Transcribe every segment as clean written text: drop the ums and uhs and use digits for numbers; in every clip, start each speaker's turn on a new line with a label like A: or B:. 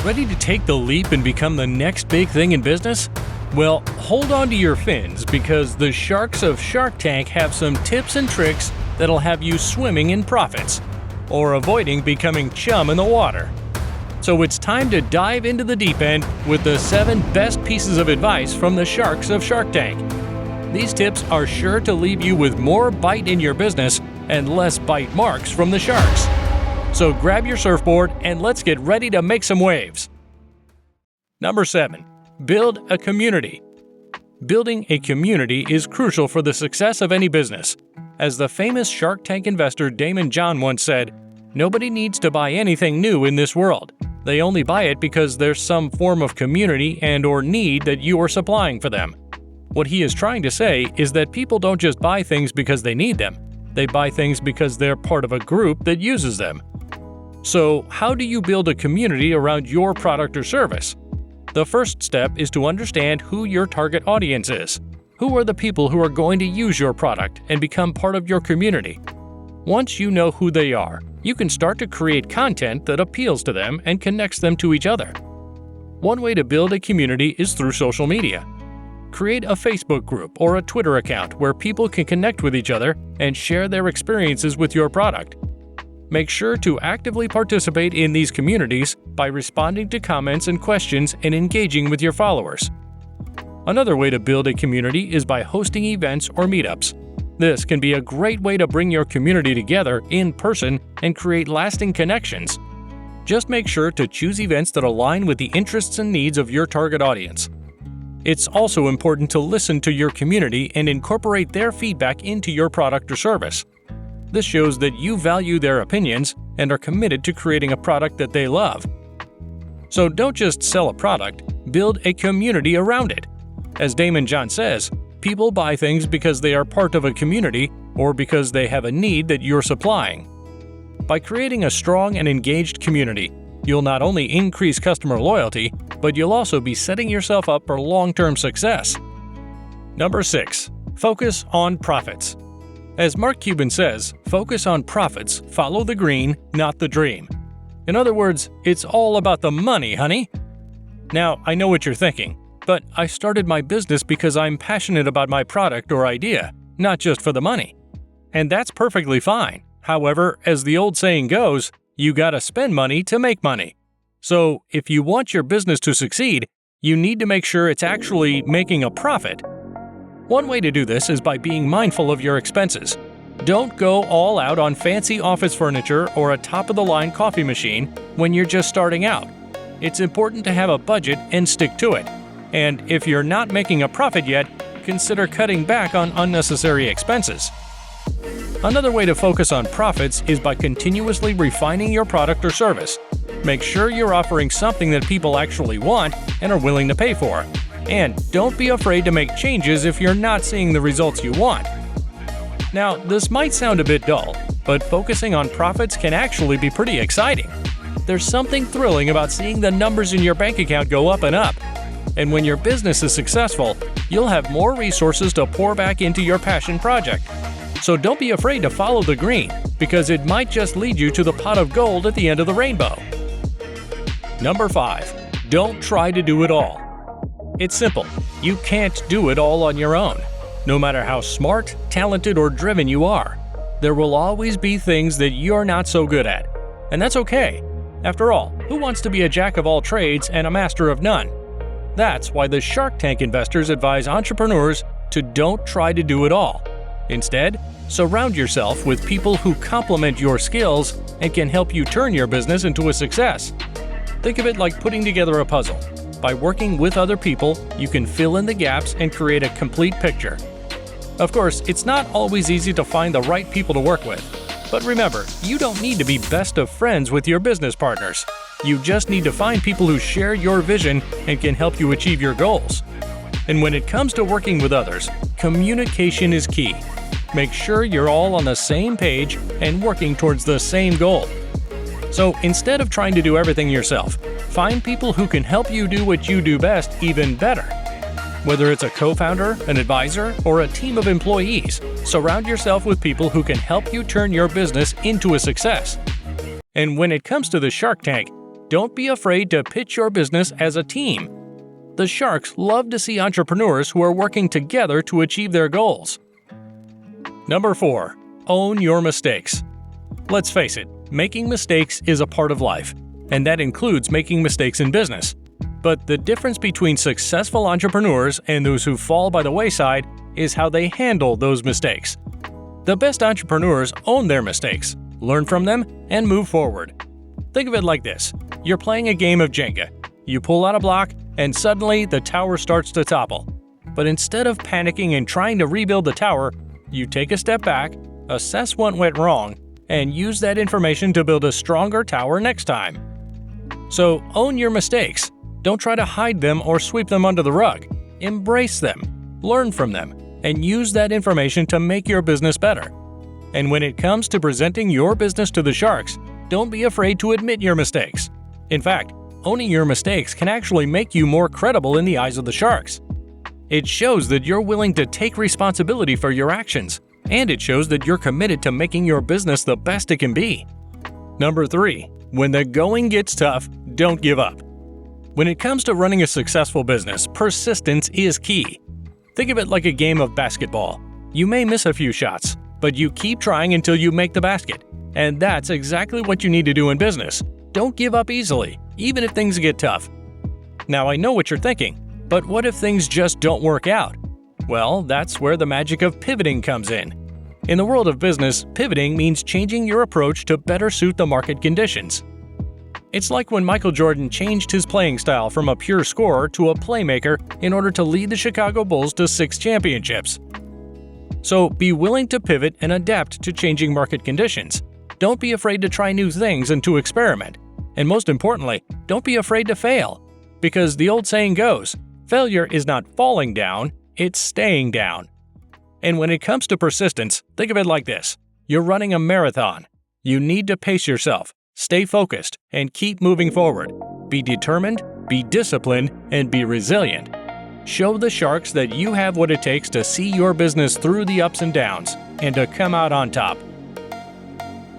A: Ready to take the leap and become the next big thing in business? Well, hold on to your fins because the sharks of Shark Tank have some tips and tricks that'll have you swimming in profits or avoiding becoming chum in the water. So it's time to dive into the deep end with the 7 best pieces of advice from the sharks of Shark Tank. These tips are sure to leave you with more bite in your business and less bite marks from the sharks. So grab your surfboard and let's get ready to make some waves. Number 7. Build a community. Building a community is crucial for the success of any business. As the famous Shark Tank investor Damon John once said, "Nobody needs to buy anything new in this world. They only buy it because there's some form of community and/or need that you are supplying for them." What he is trying to say is that people don't just buy things because they need them. They buy things because they're part of a group that uses them. So, how do you build a community around your product or service? The first step is to understand who your target audience is. Who are the people who are going to use your product and become part of your community? Once you know who they are, you can start to create content that appeals to them and connects them to each other. One way to build a community is through social media. Create a Facebook group or a Twitter account where people can connect with each other and share their experiences with your product. Make sure to actively participate in these communities by responding to comments and questions and engaging with your followers. Another way to build a community is by hosting events or meetups. This can be a great way to bring your community together in person and create lasting connections. Just make sure to choose events that align with the interests and needs of your target audience. It's also important to listen to your community and incorporate their feedback into your product or service. This shows that you value their opinions and are committed to creating a product that they love. So don't just sell a product, build a community around it. As Damon John says, people buy things because they are part of a community or because they have a need that you're supplying. By creating a strong and engaged community, you'll not only increase customer loyalty, but you'll also be setting yourself up for long-term success. Number 6. Focus on profits. As Mark Cuban says, focus on profits, follow the green, not the dream. In other words, it's all about the money, honey. Now, I know what you're thinking, but I started my business because I'm passionate about my product or idea, not just for the money. And that's perfectly fine. However, as the old saying goes, you gotta spend money to make money. So, if you want your business to succeed, you need to make sure it's actually making a profit. One way to do this is by being mindful of your expenses. Don't go all out on fancy office furniture or a top-of-the-line coffee machine when you're just starting out. It's important to have a budget and stick to it. And if you're not making a profit yet, consider cutting back on unnecessary expenses. Another way to focus on profits is by continuously refining your product or service. Make sure you're offering something that people actually want and are willing to pay for. And don't be afraid to make changes if you're not seeing the results you want. Now, this might sound a bit dull, but focusing on profits can actually be pretty exciting. There's something thrilling about seeing the numbers in your bank account go up and up. And when your business is successful, you'll have more resources to pour back into your passion project. So don't be afraid to follow the green, because it might just lead you to the pot of gold at the end of the rainbow. Number 5. Don't try to do it all. It's simple. You can't do it all on your own. No matter how smart, talented, or driven you are, there will always be things that you're not so good at. And that's okay. After all, who wants to be a jack of all trades and a master of none? That's why the Shark Tank investors advise entrepreneurs to don't try to do it all. Instead, surround yourself with people who complement your skills and can help you turn your business into a success. Think of it like putting together a puzzle. By working with other people, you can fill in the gaps and create a complete picture. Of course, it's not always easy to find the right people to work with. But remember, you don't need to be best of friends with your business partners. You just need to find people who share your vision and can help you achieve your goals. And when it comes to working with others, communication is key. Make sure you're all on the same page and working towards the same goal. So instead of trying to do everything yourself, find people who can help you do what you do best even better. Whether it's a co-founder, an advisor, or a team of employees, surround yourself with people who can help you turn your business into a success. And when it comes to the Shark Tank, don't be afraid to pitch your business as a team. The sharks love to see entrepreneurs who are working together to achieve their goals. Number 4. Own your mistakes. Let's face it, making mistakes is a part of life, and that includes making mistakes in business. But the difference between successful entrepreneurs and those who fall by the wayside is how they handle those mistakes. The best entrepreneurs own their mistakes, learn from them, and move forward. Think of it like this. You're playing a game of Jenga. You pull out a block, and suddenly the tower starts to topple. But instead of panicking and trying to rebuild the tower, you take a step back, assess what went wrong, and use that information to build a stronger tower next time. So own your mistakes. Don't try to hide them or sweep them under the rug. Embrace them, learn from them, and use that information to make your business better. And when it comes to presenting your business to the sharks, don't be afraid to admit your mistakes. In fact, owning your mistakes can actually make you more credible in the eyes of the sharks. It shows that you're willing to take responsibility for your actions, and it shows that you're committed to making your business the best it can be. Number 3. When the going gets tough, don't give up. When it comes to running a successful business, persistence is key. Think of it like a game of basketball. You may miss a few shots, but you keep trying until you make the basket. And that's exactly what you need to do in business. Don't give up easily, even if things get tough. Now, I know what you're thinking, but what if things just don't work out? Well, that's where the magic of pivoting comes in. In the world of business, pivoting means changing your approach to better suit the market conditions. It's like when Michael Jordan changed his playing style from a pure scorer to a playmaker in order to lead the Chicago Bulls to 6 championships. So be willing to pivot and adapt to changing market conditions. Don't be afraid to try new things and to experiment. And most importantly, don't be afraid to fail. Because the old saying goes, failure is not falling down, it's staying down. And when it comes to persistence, think of it like this. You're running a marathon. You need to pace yourself, stay focused, and keep moving forward. Be determined, be disciplined, and be resilient. Show the sharks that you have what it takes to see your business through the ups and downs and to come out on top.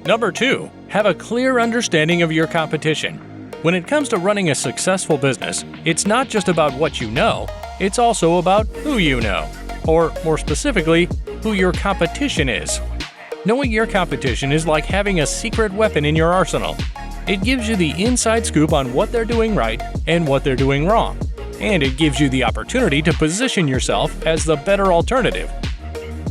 A: Number 2. Have a clear understanding of your competition. When it comes to running a successful business, it's not just about what you know, it's also about who you know. Or, more specifically, who your competition is. Knowing your competition is like having a secret weapon in your arsenal. It gives you the inside scoop on what they're doing right and what they're doing wrong. And it gives you the opportunity to position yourself as the better alternative.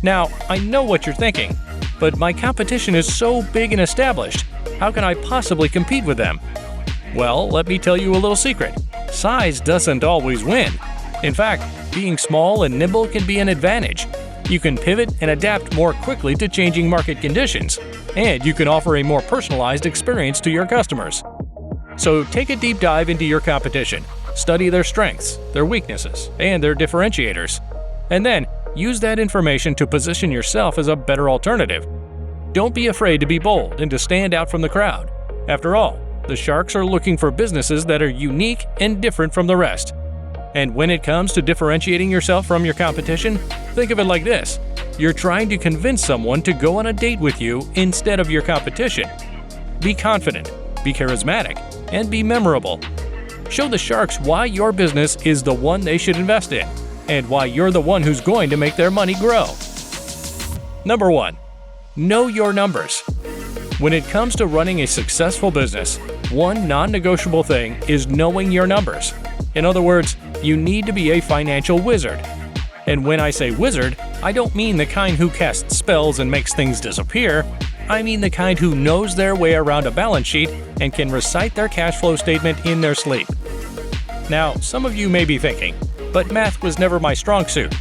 A: Now, I know what you're thinking, but my competition is so big and established. How can I possibly compete with them? Well, let me tell you a little secret. Size doesn't always win. In fact, being small and nimble can be an advantage. You can pivot and adapt more quickly to changing market conditions, and you can offer a more personalized experience to your customers. So take a deep dive into your competition, study their strengths, their weaknesses, and their differentiators, and then use that information to position yourself as a better alternative. Don't be afraid to be bold and to stand out from the crowd. After all, the sharks are looking for businesses that are unique and different from the rest. And when it comes to differentiating yourself from your competition, think of it like this. You're trying to convince someone to go on a date with you instead of your competition. Be confident, be charismatic, and be memorable. Show the sharks why your business is the one they should invest in, and why you're the one who's going to make their money grow. Number 1. Know your numbers. When it comes to running a successful business, one non-negotiable thing is knowing your numbers. In other words, you need to be a financial wizard. And when I say wizard, I don't mean the kind who casts spells and makes things disappear. I mean the kind who knows their way around a balance sheet and can recite their cash flow statement in their sleep. Now, some of you may be thinking, but math was never my strong suit.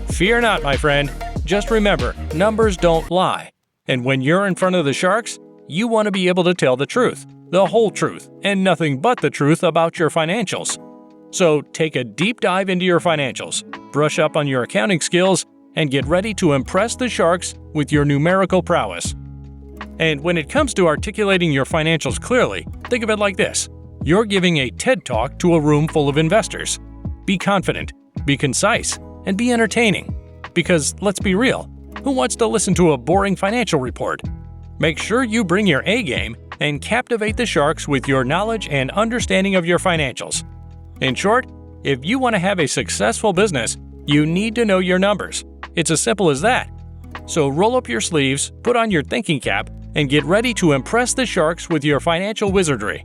A: Fear not, my friend. Just remember, numbers don't lie. And when you're in front of the sharks, you want to be able to tell the truth, the whole truth, and nothing but the truth about your financials. So take a deep dive into your financials, brush up on your accounting skills, and get ready to impress the sharks with your numerical prowess. And when it comes to articulating your financials clearly, think of it like this. You're giving a TED Talk to a room full of investors. Be confident, be concise, and be entertaining. Because let's be real, who wants to listen to a boring financial report? Make sure you bring your A game and captivate the sharks with your knowledge and understanding of your financials. In short, if you want to have a successful business, you need to know your numbers. It's as simple as that. So roll up your sleeves, put on your thinking cap, and get ready to impress the sharks with your financial wizardry.